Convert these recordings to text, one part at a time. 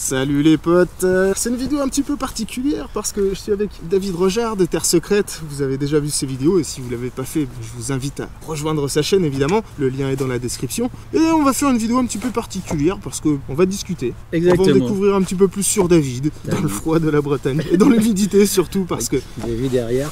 Salut les potes, c'est une vidéo un petit peu particulière parce que je suis avec David Rojard de Terre Secrète. Vous avez déjà vu ses vidéos et si vous ne l'avez pas fait, je vous invite à rejoindre sa chaîne évidemment. Le lien est dans la description. Et on va faire une vidéo un petit peu particulière parce qu'on va discuter. Exactement. On va découvrir un petit peu plus sur David, dans le froid de la Bretagne et dans l'humidité surtout parce que... J'ai vu derrière,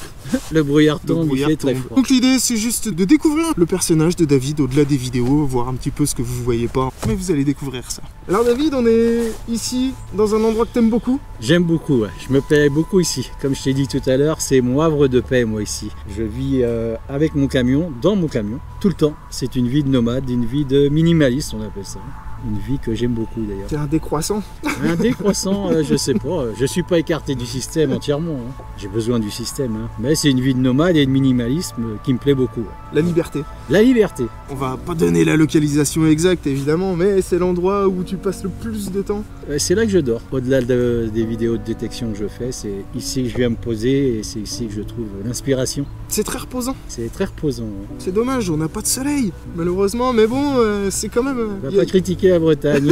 le brouillard tombe, il fait très froid. Donc l'idée c'est juste de découvrir le personnage de David au-delà des vidéos, voir un petit peu ce que vous voyez pas. Mais vous allez découvrir ça. Alors David, on est ici dans un endroit que t'aimes beaucoup? J'aime beaucoup, ouais. Je me plais beaucoup ici. Comme je t'ai dit tout à l'heure, c'est mon havre de paix moi ici. Je vis avec mon camion, dans mon camion, tout le temps. C'est une vie de nomade, une vie de minimaliste on appelle ça. Une vie que j'aime beaucoup d'ailleurs. T'es un décroissant? Un décroissant, je sais pas. Je suis pas écarté du système entièrement. Hein. J'ai besoin du système. Hein. Mais c'est une vie de nomade et de minimalisme qui me plaît beaucoup. La liberté. La liberté. On va pas donner la localisation exacte évidemment, mais c'est l'endroit où tu passes le plus de temps. C'est là que je dors. Au-delà des vidéos de détection que je fais, c'est ici que je viens me poser et c'est ici que je trouve l'inspiration. C'est très reposant. C'est très reposant. Ouais. C'est dommage, on n'a pas de soleil, malheureusement, mais bon, c'est quand même... On va pas critiquer la Bretagne.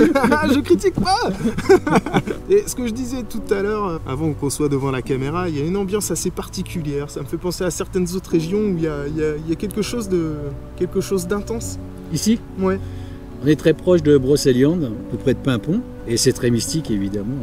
Je critique pas. Et ce que je disais tout à l'heure, avant qu'on soit devant la caméra, il y a une ambiance assez particulière. Ça me fait penser à certaines autres régions où il y a quelque chose d'intense. Ici? Ouais. On est très proche de Brocéliande, tout près de Pimpon, et c'est très mystique évidemment,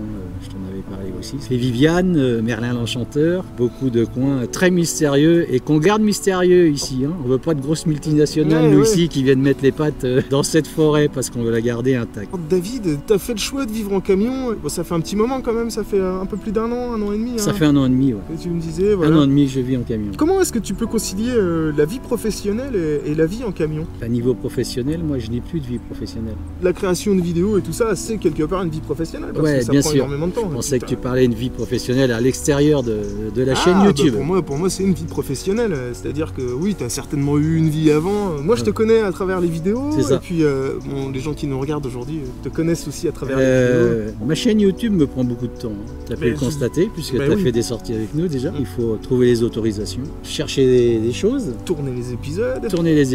je t'en avais parlé aussi. C'est Viviane, Merlin l'Enchanteur, beaucoup de coins très mystérieux et qu'on garde mystérieux ici. Hein. On veut pas de grosses multinationales, nous ici, qui viennent mettre les pattes dans cette forêt parce qu'on veut la garder intacte. David, t'as fait le choix de vivre en camion, bon, ça fait un petit moment quand même, ça fait un peu plus d'un an et demi. Ça fait 1 an et demi, ouais. Et tu me disais, voilà. 1 an et demi que je vis en camion. Comment est-ce que tu peux concilier la vie professionnelle et la vie en camion? À niveau professionnel, moi je n'ai plus de vie professionnelle. La création de vidéos et tout ça, c'est quelque part une vie professionnelle parce que ça bien prend sûr. énormément de temps. Je pensais que tu parlais d'une vie professionnelle à l'extérieur de la chaîne YouTube. Pour moi c'est une vie professionnelle, c'est-à-dire que oui, tu as certainement eu une vie avant. Moi je te connais à travers les vidéos, et puis bon, les gens qui nous regardent aujourd'hui te connaissent aussi à travers les vidéos. Ma chaîne YouTube me prend beaucoup de temps, tu as pu le constater, puisque tu as fait des sorties avec nous déjà. Il faut trouver les autorisations, chercher des choses, tourner les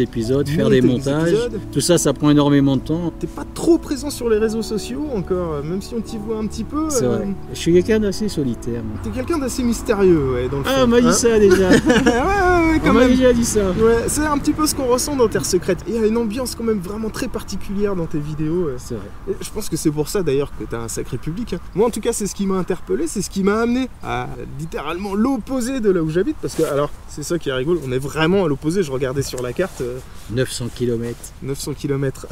épisodes, faire des montages, tout ça, ça prend énormément de temps. T'es pas trop présent sur les réseaux sociaux encore, même si on t'y voit un petit peu. C'est vrai. Je suis quelqu'un d'assez solitaire. T'es quelqu'un d'assez mystérieux, ouais, dans le fond. Ah, on m'a dit ça déjà. ouais, quand on m'a déjà dit ça. Ouais, c'est un petit peu ce qu'on ressent dans Terre Secrète. Il y a une ambiance quand même vraiment très particulière dans tes vidéos. C'est vrai. Et je pense que c'est pour ça d'ailleurs que t'as un sacré public. Hein. Moi en tout cas, c'est ce qui m'a interpellé, c'est ce qui m'a amené à littéralement l'opposé de là où j'habite. Parce que, alors, c'est ça qui est rigolo, on est vraiment à l'opposé. Je regardais sur la carte. 900 km. 900 km.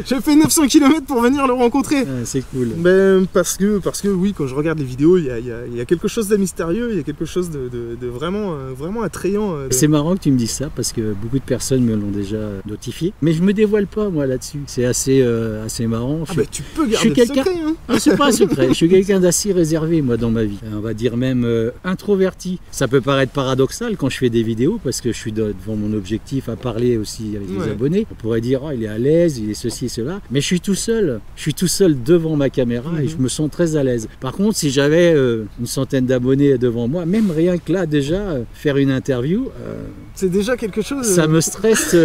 J'ai fait 900 km pour venir le rencontrer. Ah, c'est cool. Ben, parce que oui, quand je regarde les vidéos, il y a quelque chose de mystérieux, il y a quelque chose de vraiment attrayant. C'est marrant que tu me dises ça parce que beaucoup de personnes me l'ont déjà notifié. Mais je me dévoile pas moi là-dessus. C'est assez marrant. Tu peux garder le secret. Hein. Ah, c'est pas un secret. Je suis quelqu'un d'assez réservé moi dans ma vie. On va dire même introverti. Ça peut paraître paradoxal quand je fais des vidéos parce que je suis devant mon objectif à parler aussi avec les abonnés. On pourrait dire il est à l'aise, il est ceci et cela. Mais je suis tout seul. Je suis tout seul devant ma caméra et je me sens très à l'aise. Par contre, si j'avais une centaine d'abonnés devant moi, même rien que là déjà, faire une interview... c'est déjà quelque chose... Ça me stresse,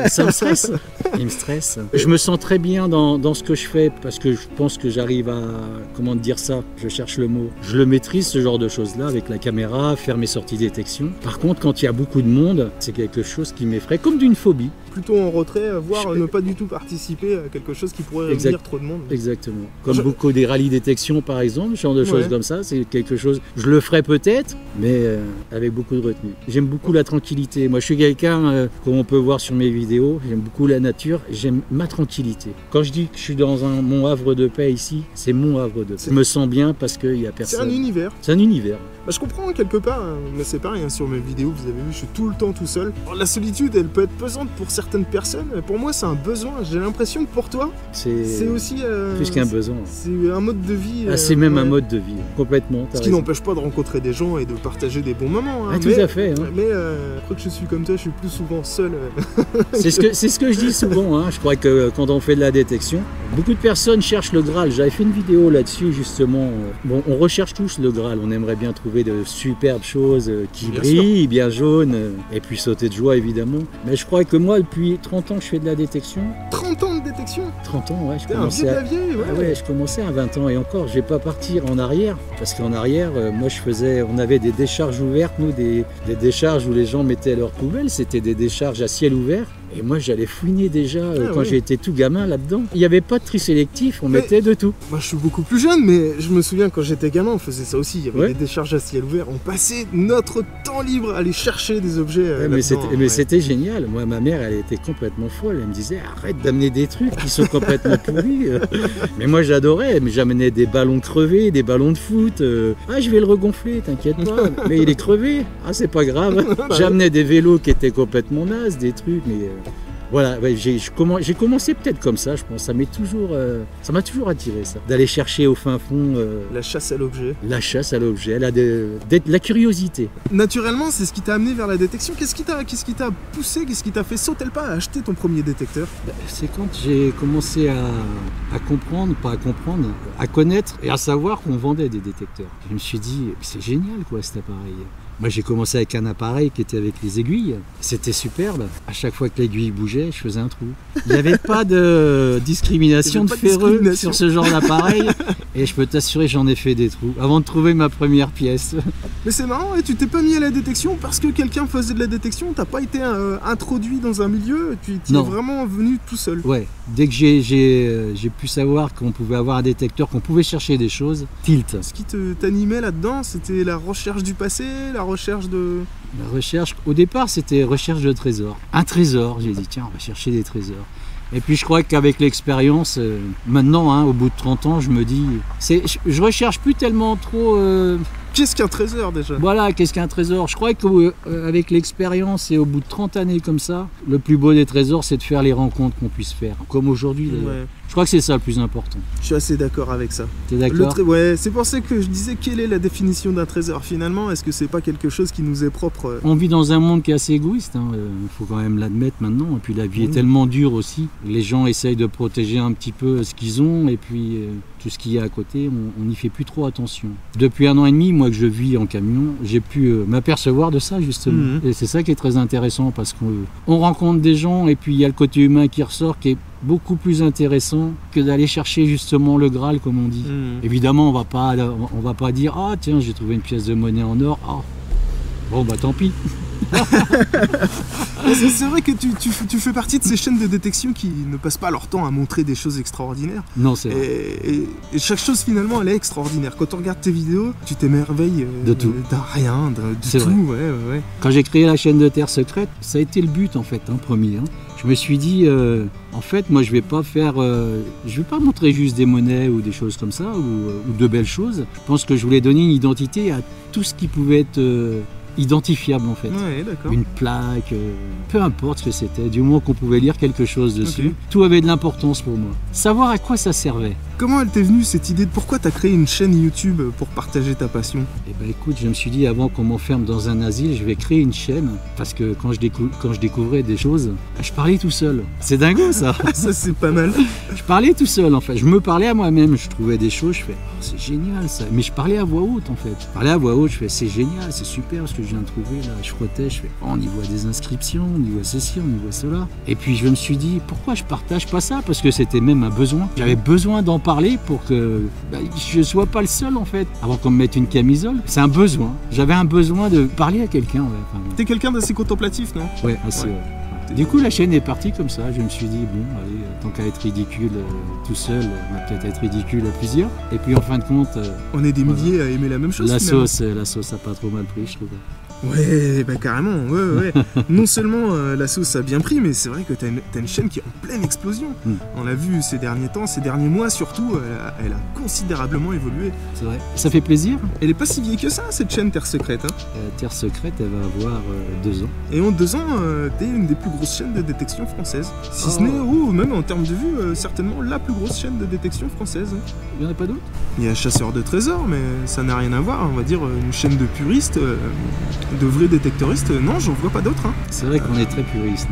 ça me stresse. Il me stresse. Je me sens très bien dans ce que je fais parce que je pense que j'arrive à... Comment dire ça? Je cherche le mot. Je le maîtrise ce genre de choses-là avec la caméra, faire mes sorties détection. Par contre, quand il y a beaucoup de monde, c'est quelque chose qui m'effraie, comme d'une phobie. Plutôt en retrait, voire ne pas du tout participer à quelque chose qui pourrait réunir trop de monde. Exactement. Comme beaucoup des rallyes détection par exemple, ce genre de choses comme ça, c'est quelque chose, je le ferai peut-être, mais avec beaucoup de retenue. J'aime beaucoup la tranquillité. Moi je suis quelqu'un, comme on peut voir sur mes vidéos, j'aime beaucoup la nature, j'aime ma tranquillité. Quand je dis que je suis dans mon havre de paix ici, c'est mon havre de paix. Je me sens bien parce qu'il n'y a personne. C'est un univers. C'est un univers. Bah, je comprends quelque part, mais c'est pareil, hein, sur mes vidéos, vous avez vu, je suis tout le temps tout seul. Alors, la solitude, elle peut être pesante pour certaines personnes, mais pour moi, c'est un besoin. J'ai l'impression que pour toi, c'est aussi... plus qu'un besoin. C'est un mode de vie. C'est même un mode de vie, complètement. Ce qui n'empêche pas de rencontrer des gens et de partager des bons moments. Hein, tout à fait. Hein. Mais je crois que je suis comme toi, je suis plus souvent seul. C'est ce que je dis souvent. Hein. Je crois que quand on fait de la détection, Beaucoup de personnes cherchent le Graal. J'avais fait une vidéo là-dessus justement. Bon, on recherche tous le Graal. On aimerait bien trouver de superbes choses qui brillent, bien jaunes, et puis sauter de joie évidemment. Mais je crois que moi, depuis 30 ans, je fais de la détection. 30 ans de détection? 30 ans, ouais. Je commençais à 20 ans et encore, je vais pas partir en arrière. Parce qu'en arrière, moi on avait des décharges ouvertes, nous, des décharges où les gens mettaient leurs poubelles. C'était des décharges à ciel ouvert. Et moi, j'allais fouiner déjà quand j'étais tout gamin là-dedans. Il n'y avait pas de tri sélectif, on mettait de tout. Moi, je suis beaucoup plus jeune, mais je me souviens quand j'étais gamin, on faisait ça aussi. Il y avait des décharges à ciel ouvert. On passait notre temps libre à aller chercher des objets. Mais c'était génial. Moi, ma mère, elle était complètement folle. Elle me disait, arrête d'amener des trucs qui sont complètement pourris. Mais moi, j'adorais. Mais j'amenais des ballons crevés, des ballons de foot. Ah, je vais le regonfler, t'inquiète pas. Mais il est crevé. Ah, c'est pas grave. J'amenais des vélos qui étaient complètement nazes, des trucs. Mais voilà, ouais, j'ai commencé peut-être comme ça, je pense. Ça m'a toujours attiré, ça. D'aller chercher au fin fond. La chasse à l'objet. La chasse à l'objet, la curiosité. Naturellement, c'est ce qui t'a amené vers la détection. Qu'est-ce qui t'a poussé, qu'est-ce qui t'a fait sauter le pas à acheter ton premier détecteur? C'est quand j'ai commencé à comprendre, pas à comprendre, à connaître et à savoir qu'on vendait des détecteurs. Je me suis dit, c'est génial quoi cet appareil. Moi j'ai commencé avec un appareil qui était avec les aiguilles, c'était superbe. À chaque fois que l'aiguille bougeait, je faisais un trou. Il n'y avait pas de discrimination de ferreux sur ce genre d'appareil. Et je peux t'assurer, j'en ai fait des trous avant de trouver ma première pièce. Mais c'est marrant, et tu t'es pas mis à la détection parce que quelqu'un faisait de la détection? T'as pas été introduit dans un milieu? Tu es vraiment venu tout seul? Ouais, dès que j'ai pu savoir qu'on pouvait avoir un détecteur, qu'on pouvait chercher des choses, tilt. Ce qui t'animait là-dedans, c'était la recherche du passé, la recherche de... La recherche, au départ, c'était recherche de trésors. Un trésor, j'ai dit, tiens, on va chercher des trésors. Et puis je crois qu'avec l'expérience, maintenant, au bout de 30 ans, je me dis, je recherche plus tellement trop... Qu'est-ce qu'un trésor déjà? Voilà, qu'est-ce qu'un trésor? Je crois qu'avec l'expérience et au bout de 30 années comme ça, le plus beau des trésors, c'est de faire les rencontres qu'on puisse faire. Comme aujourd'hui d'ailleurs. Ouais. Je crois que c'est ça le plus important. Je suis assez d'accord avec ça. T'es d'accord? Ouais, c'est pour ça que je disais, quelle est la définition d'un trésor finalement? Est-ce que c'est pas quelque chose qui nous est propre? On vit dans un monde qui est assez égoïste, il faut quand même l'admettre maintenant. Et puis la vie est tellement dure aussi. Les gens essayent de protéger un petit peu ce qu'ils ont et puis tout ce qu'il y a à côté, on n'y fait plus trop attention. Depuis 1 an et demi, moi que je vis en camion, j'ai pu m'apercevoir de ça justement. Et c'est ça qui est très intéressant parce qu'on rencontre des gens et puis il y a le côté humain qui ressort qui est beaucoup plus intéressant que d'aller chercher justement le Graal comme on dit. Évidemment on va pas dire ah tiens j'ai trouvé une pièce de monnaie en or, bon bah tant pis. C'est vrai que tu fais partie de ces chaînes de détection qui ne passent pas leur temps à montrer des choses extraordinaires. Non, c'est vrai. Et chaque chose finalement elle est extraordinaire. Quand on regarde tes vidéos, tu t'émerveilles de tout, d'un rien, de tout. Ouais. Quand j'ai créé la chaîne de Terre Secrète, ça a été le but en fait, premier. Je me suis dit, en fait, moi je vais pas montrer juste des monnaies ou des choses comme ça, ou de belles choses. Je pense que je voulais donner une identité à tout ce qui pouvait être identifiable en fait. Ouais, d'accord. Une plaque, peu importe ce que c'était, du moment qu'on pouvait lire quelque chose dessus. Okay. Tout avait de l'importance pour moi. Savoir à quoi ça servait. Comment elle t'est venue cette idée de pourquoi tu as créé une chaîne YouTube pour partager ta passion? Eh ben écoute, je me suis dit avant qu'on m'enferme dans un asile, je vais créer une chaîne parce que quand je découvrais des choses, je parlais tout seul. C'est dingo ça. Ça c'est pas mal. Je parlais tout seul en fait, je me parlais à moi-même, je trouvais des choses, je fais c'est génial ça. Mais je parlais à voix haute en fait. Je parlais à voix haute, je fais c'est génial, c'est super ce que je viens de trouver là. Je frottais, je fais on y voit des inscriptions, on y voit ceci, on y voit cela. Et puis je me suis dit pourquoi je partage pas ça? Parce que c'était même un besoin. J'avais besoin d'en parler pour que je ne sois pas le seul en fait. Avant qu'on me mette une camisole, c'est un besoin. J'avais un besoin de parler à quelqu'un. T'es quelqu'un d'assez contemplatif, non? Ouais, assez. Ouais. Du coup, la chaîne est partie comme ça. Je me suis dit, bon, allez, tant qu'à être ridicule tout seul, on va peut-être être ridicule à plusieurs. Et puis en fin de compte... on est des milliers à aimer la même chose. La sauce a pas trop mal pris, je trouve. Ouais, bah carrément, ouais. Non seulement la sauce a bien pris, mais c'est vrai que t'as une chaîne qui est en pleine explosion. On l'a vu ces derniers temps, ces derniers mois surtout, elle a considérablement évolué. C'est vrai. Ça fait plaisir. Elle est pas si vieille que ça, cette chaîne Terre Secrète. Terre Secrète, elle va avoir 2 ans. Et en 2 ans, t'es une des plus grosses chaînes de détection française. Si ce n'est, ou même en termes de vue, certainement la plus grosse chaîne de détection française. Il n'y en a pas d'autres? Il y a Chasseur de Trésors, mais ça n'a rien à voir. On va dire une chaîne de puristes. de vrais détectoristes, non, j'en vois pas d'autres. Hein. C'est vrai qu'on est très puristes.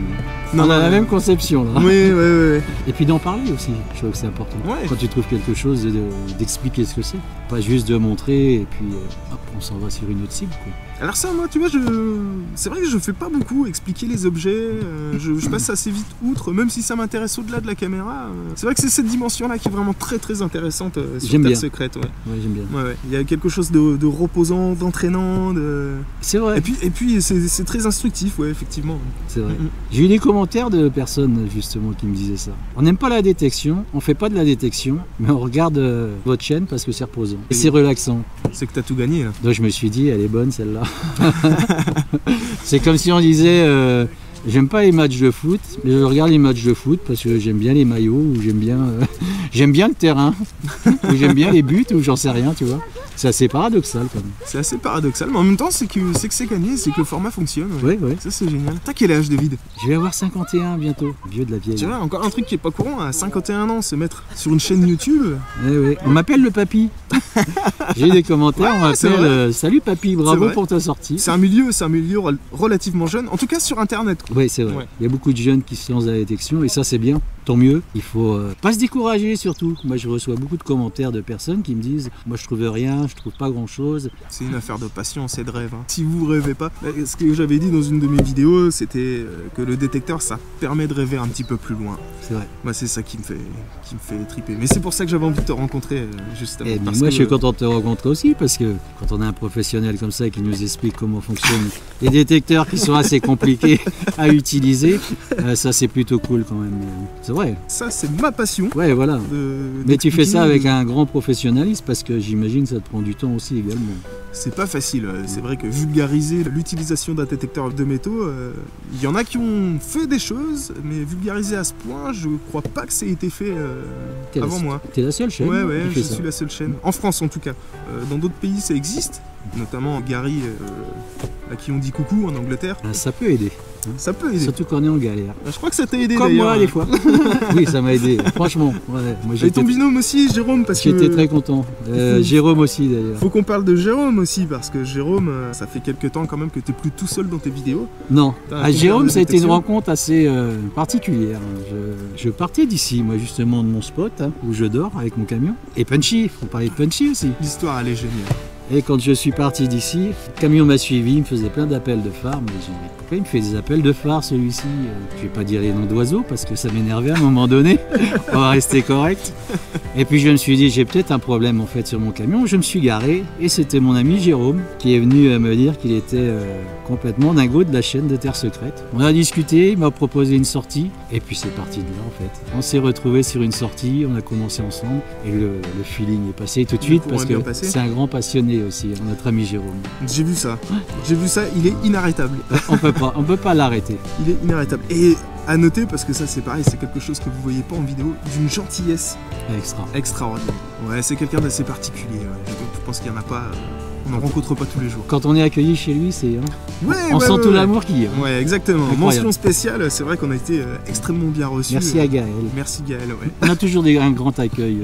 Non, on a la même conception là. Oui. Et puis d'en parler aussi, je trouve que c'est important. Ouais. Quand tu trouves quelque chose, d'expliquer ce que c'est. Pas juste de montrer et puis hop, on s'en va sur une autre cible, quoi. Alors ça, moi, tu vois, c'est vrai que je fais pas beaucoup expliquer les objets, je passe assez vite outre, même si ça m'intéresse au-delà de la caméra. C'est vrai que c'est cette dimension-là qui est vraiment très très intéressante sur Terre Secrète. Ouais, j'aime bien. Ouais. Il y a quelque chose de reposant, d'entraînant. C'est vrai. Et puis c'est très instructif, ouais, effectivement. C'est vrai. J'ai eu des commentaires de personnes, justement, qui me disaient ça. On n'aime pas la détection, on fait pas de la détection, mais on regarde votre chaîne parce que c'est reposant. Et c'est relaxant. C'est que t'as tout gagné, là. Donc je me suis dit, elle est bonne, celle-là. C'est comme si on disait j'aime pas les matchs de foot, mais je regarde les matchs de foot parce que j'aime bien les maillots, ou j'aime bien le terrain, ou j'aime bien les buts, ou j'en sais rien, tu vois. C'est assez paradoxal quand même. C'est assez paradoxal, mais en même temps c'est que c'est gagné, c'est que le format fonctionne. Ouais. Ça c'est génial. T'as quel âge, David? Je vais avoir 51 bientôt, vieux de la vieille. Tu vois, encore un truc qui est pas courant, à 51 ans, se mettre sur une chaîne YouTube. Ouais. On m'appelle le papy. J'ai eu des commentaires, on m'appelle salut papy, bravo pour ta sortie. C'est un milieu relativement jeune, en tout cas sur internet. Oui, c'est vrai. Ouais. Il y a beaucoup de jeunes qui se lancent à la détection et ça c'est bien, tant mieux. Il faut pas se décourager surtout. Moi je reçois beaucoup de commentaires de personnes qui me disent moi je trouve rien, je trouve pas grand chose. C'est une affaire de patience et de rêve. Hein. Si vous rêvez pas, ce que j'avais dit dans une de mes vidéos, c'était que le détecteur ça permet de rêver un petit peu plus loin. C'est vrai. Moi c'est ça qui me fait triper. Mais c'est pour ça que j'avais envie de te rencontrer justement. Moi je suis content de te rencontrer aussi parce que quand on a un professionnel comme ça qui nous explique comment fonctionnent les détecteurs qui sont assez compliqués à utiliser, ça c'est plutôt cool quand même. C'est vrai. Ça c'est ma passion. Ouais, voilà. Mais tu fais ça avec un grand professionnalisme parce que j'imagine ça te prend du temps aussi également. C'est pas facile. C'est vrai que vulgariser l'utilisation d'un détecteur de métaux, il y en a qui ont fait des choses, mais vulgariser à ce point, je crois pas que ça ait été fait avant moi. T'es la seule chaîne? Ouais, je suis la seule chaîne. En France en tout cas. Dans d'autres pays ça existe, notamment Gary, à qui on dit coucou en Angleterre. Ça peut aider. Ça peut aider. Surtout quand on est en galère. Je crois que ça t'a aidé comme d'ailleurs. Moi des fois. Oui, ça m'a aidé. Franchement. Ouais. Moi, et ton binôme aussi, Jérôme, parce que... J'étais très content. Jérôme aussi d'ailleurs. Faut qu'on parle de Jérôme aussi, parce que Jérôme, ça fait quelques temps quand même que t'es plus tout seul dans tes vidéos. Non. Jérôme, ça a été une rencontre assez particulière. Je partais d'ici, moi justement, de mon spot, où je dors avec mon camion. Et Punchy, faut parler de Punchy aussi. L'histoire, elle est géniale. Et quand je suis parti d'ici, le camion m'a suivi, il me faisait plein d'appels de phare, mais j'ai dit, pourquoi il me fait des appels de phare celui-ci? Je vais pas dire les noms d'oiseaux parce que ça m'énervait à un moment donné, on va rester correct. Et puis je me suis dit, j'ai peut-être un problème en fait sur mon camion, je me suis garé et c'était mon ami Jérôme qui est venu me dire qu'il était complètement dingo de la chaîne de Terre Secrète. On a discuté, il m'a proposé une sortie et puis c'est parti de là en fait. On s'est retrouvés sur une sortie, on a commencé ensemble et le feeling est passé tout de suite parce que c'est un grand passionné aussi, notre ami Jérôme. J'ai vu ça, il est inarrêtable. On peut pas l'arrêter. Il est inarrêtable. Et à noter, parce que ça c'est pareil, c'est quelque chose que vous voyez pas en vidéo, d'une gentillesse extraordinaire. Ouais, c'est quelqu'un d'assez particulier. Ouais. Je pense qu'il n'y en a pas... On n'en rencontre pas tous les jours. Quand on est accueilli chez lui, c'est on sent tout l'amour qu'il y a. Ouais, exactement. Incroyable. Mention spéciale, c'est vrai qu'on a été extrêmement bien reçus. Merci à Gaël. Merci Gaël, ouais. On a toujours un grand accueil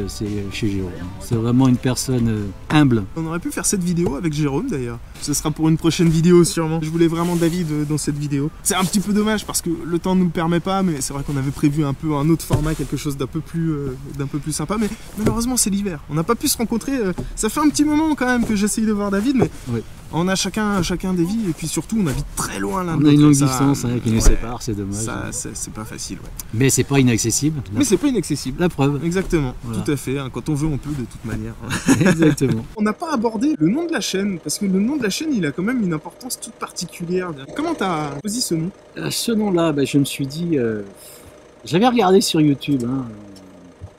chez Jérôme. C'est vraiment une personne humble. On aurait pu faire cette vidéo avec Jérôme d'ailleurs. Ce sera pour une prochaine vidéo sûrement. Je voulais vraiment David dans cette vidéo. C'est un petit peu dommage parce que le temps ne nous le permet pas, mais c'est vrai qu'on avait prévu un peu un autre format, quelque chose d'un peu plus sympa. Mais malheureusement c'est l'hiver. On n'a pas pu se rencontrer. Ça fait un petit moment quand même que j'essaye de voir David, mais oui. On a chacun des vies et puis surtout on habite très loin l'un de l'autre. On a une longue distance qui nous sépare, c'est dommage. Ça, c'est pas facile, ouais. Mais c'est pas inaccessible. Mais c'est pas inaccessible. La preuve. Exactement, voilà. Tout à fait. Quand on veut, on peut de toute manière. Exactement. On n'a pas abordé le nom de la chaîne, parce que le nom de la chaîne, il a quand même une importance toute particulière. Comment t'as choisi ce nom? Ce nom-là, je me suis dit... J'avais regardé sur YouTube,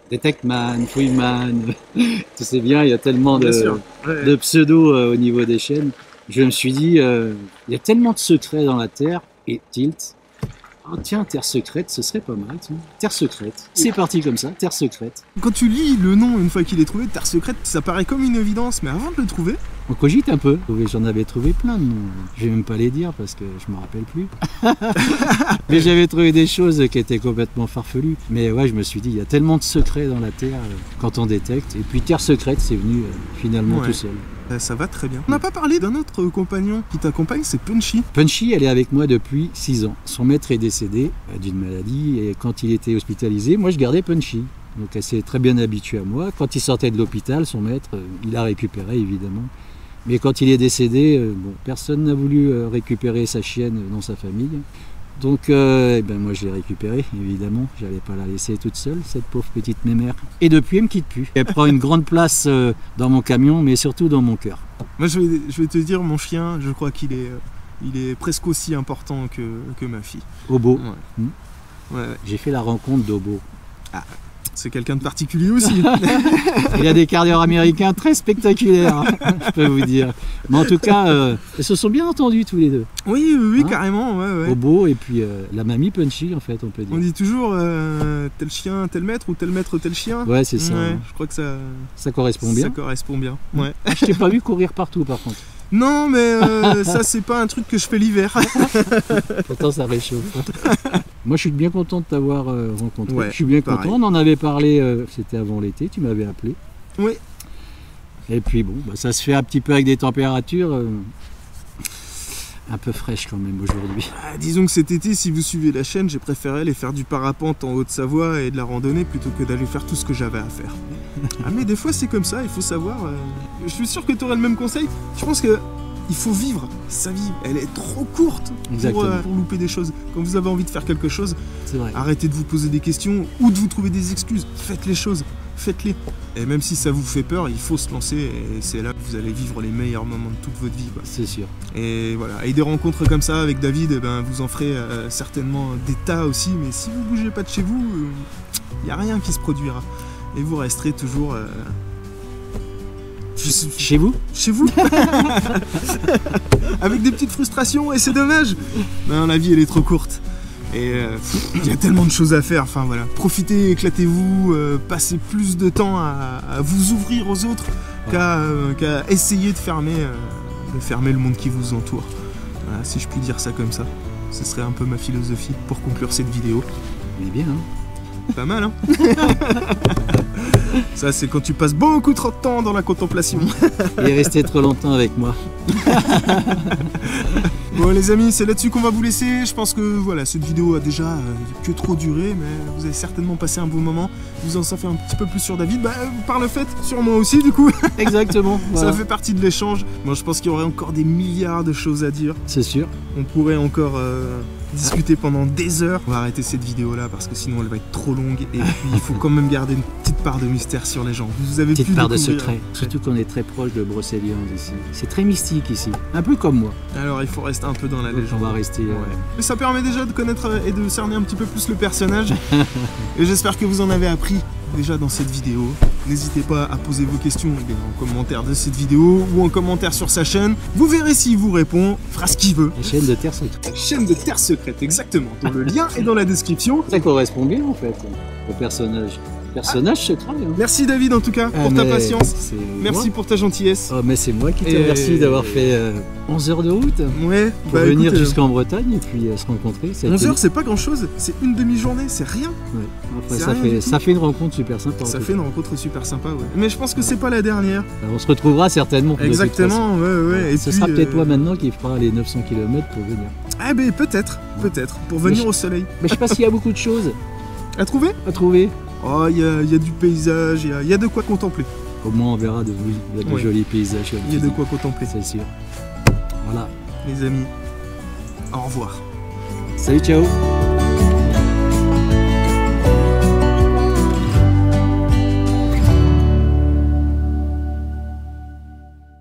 Detectman, Freeman, tu sais bien, il y a tellement de pseudos au niveau des chaînes. Je me suis dit, il y a tellement de secrets dans la Terre, et tilt. Ah tiens, Terre Secrète, ce serait pas mal, tiens. Terre Secrète. C'est parti comme ça, Terre Secrète. Quand tu lis le nom, une fois qu'il est trouvé, Terre Secrète, ça paraît comme une évidence, mais avant de le trouver... On cogite un peu. J'en avais trouvé plein de noms. Je vais même pas les dire parce que je me rappelle plus. Mais j'avais trouvé des choses qui étaient complètement farfelues. Mais ouais, je me suis dit, il y a tellement de secrets dans la Terre quand on détecte. Et puis Terre Secrète, c'est venu finalement tout seul. Ça va très bien. On n'a pas parlé d'un autre compagnon qui t'accompagne, c'est Punchy. Punchy, elle est avec moi depuis 6 ans. Son maître est décédé d'une maladie et quand il était hospitalisé, moi je gardais Punchy. Donc elle s'est très bien habituée à moi. Quand il sortait de l'hôpital, son maître, il l'a récupéré évidemment. Mais quand il est décédé, bon, personne n'a voulu récupérer sa chienne dans sa famille. Donc moi je l'ai récupérée, évidemment. J'allais pas la laisser toute seule, cette pauvre petite mémère. Et depuis, elle me quitte plus. Elle prend une grande place dans mon camion, mais surtout dans mon cœur. Moi je vais te dire, mon chien, je crois qu'il est, il est presque aussi important que ma fille. Obo. Ouais. Ouais. J'ai fait la rencontre d'Obo. Ah, c'est quelqu'un de particulier aussi. Il a des quarts d'heure américains très spectaculaires, je peux vous dire. Mais en tout cas, ils se sont bien entendus tous les deux. Oui, hein, carrément. Ouais. Obo et puis la mamie Punchy, en fait, on peut dire. On dit toujours tel chien, tel maître, ou tel maître, tel chien. Ouais, c'est ça. Ouais, je crois que ça correspond bien. Ça correspond bien, ouais. Je t'ai pas vu courir partout, par contre. Non, mais ça, c'est pas un truc que je fais l'hiver. Pourtant, ça réchauffe. Moi, je suis bien content de t'avoir rencontré. Ouais, je suis bien pareil. content. On en avait parlé, c'était avant l'été, tu m'avais appelé. Oui. Et puis, bon, ça se fait un petit peu avec des températures un peu fraîches quand même aujourd'hui. Disons que cet été, si vous suivez la chaîne, j'ai préféré aller faire du parapente en Haute-Savoie et de la randonnée plutôt que d'aller faire tout ce que j'avais à faire. Mais des fois, c'est comme ça, il faut savoir. Je suis sûr que tu aurais le même conseil. Je pense que il faut vivre sa vie. Elle est trop courte pour louper des choses. Quand vous avez envie de faire quelque chose, arrêtez de vous poser des questions ou de vous trouver des excuses. Faites les choses, faites-les. Et même si ça vous fait peur, il faut se lancer et c'est là que vous allez vivre les meilleurs moments de toute votre vie. C'est sûr. Et voilà. Et des rencontres comme ça avec David, vous en ferez certainement des tas aussi. Mais si vous bougez pas de chez vous, il n'y a rien qui se produira. Et vous resterez toujours... Chez vous? Chez vous. Avec des petites frustrations, et c'est dommage. Non, la vie, elle est trop courte. Et il y a tellement de choses à faire. Enfin voilà, profitez, éclatez-vous, passez plus de temps à vous ouvrir aux autres qu'à essayer de fermer le monde qui vous entoure. Voilà, si je puis dire ça comme ça. Ce serait un peu ma philosophie pour conclure cette vidéo. Mais bien, hein. Pas mal, hein. Ça, c'est quand tu passes beaucoup trop de temps dans la contemplation. Il est resté trop longtemps avec moi. Bon les amis, c'est là-dessus qu'on va vous laisser. Je pense que voilà, cette vidéo a déjà que trop duré, mais vous avez certainement passé un bon moment. Vous en savez un petit peu plus sur David, par le fait, sur moi aussi du coup. Exactement. Voilà. Ça fait partie de l'échange. Moi je pense qu'il y aurait encore des milliards de choses à dire. C'est sûr. On pourrait encore discuter pendant des heures. On va arrêter cette vidéo là parce que sinon elle va être trop longue. Et puis il faut quand même garder une petite part de mystère sur les gens. Vous avez petite part de secret. Surtout qu'on est très proche de Brocéliande ici. C'est très mystique ici. Un peu comme moi. Alors il faut rester un peu dans la légende. On va rester... Mais ça permet déjà de connaître et de cerner un petit peu plus le personnage. Et j'espère que vous en avez appris déjà dans cette vidéo. N'hésitez pas à poser vos questions en commentaire de cette vidéo ou en commentaire sur sa chaîne. Vous verrez s'il vous répond, fera ce qu'il veut. La chaîne de Terre Secrète. Chaîne de Terre Secrète, exactement. Dont le lien est dans la description. Ça correspond bien en fait au personnage. Personnage secret. Hein. Merci David en tout cas pour ta patience. Merci pour ta gentillesse. Oh, mais c'est moi qui te remercie d'avoir fait 11 heures de route pour venir jusqu'en Bretagne et puis se rencontrer. 11 heures c'est pas grand chose, c'est une demi-journée, c'est rien. Ouais. Après, ça fait une rencontre super sympa. Ça fait une rencontre super sympa, ouais. Mais je pense que c'est pas la dernière. Alors, on se retrouvera certainement. Exactement, ouais. Et ce sera peut-être toi maintenant qui fera les 900 km pour venir. Ah ben peut-être, pour venir au soleil. Mais je sais pas s'il y a beaucoup de choses à trouver. Oh, il y a du paysage, il y a de quoi contempler. Au moins, on verra de jolis paysages. Il y a de quoi contempler. C'est sûr. Voilà. Les amis, au revoir. Salut, ciao.